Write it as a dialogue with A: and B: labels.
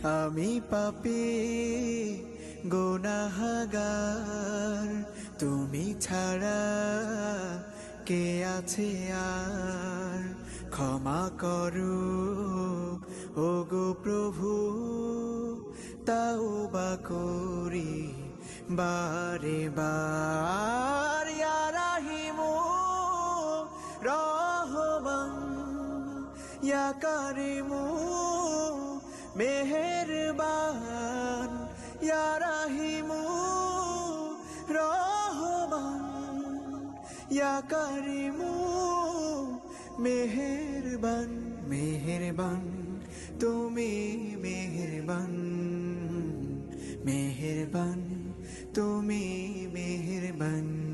A: আমি পাপী গুনাহগার, তুমি ছাড়া কে আছে আর? ক্ষমা করো ওগো প্রভু, তাওবা করি বারে বার। ইয়া রাহিমু রহমান, ইয়া কারিমু মেহেরবান, ইয়া রাহিমু রহমান, ইয়া কারিমু মেহেরবান। মেহেরবান তুমি মেহেরবান, মেহেরবান তুমি মেহেরবান।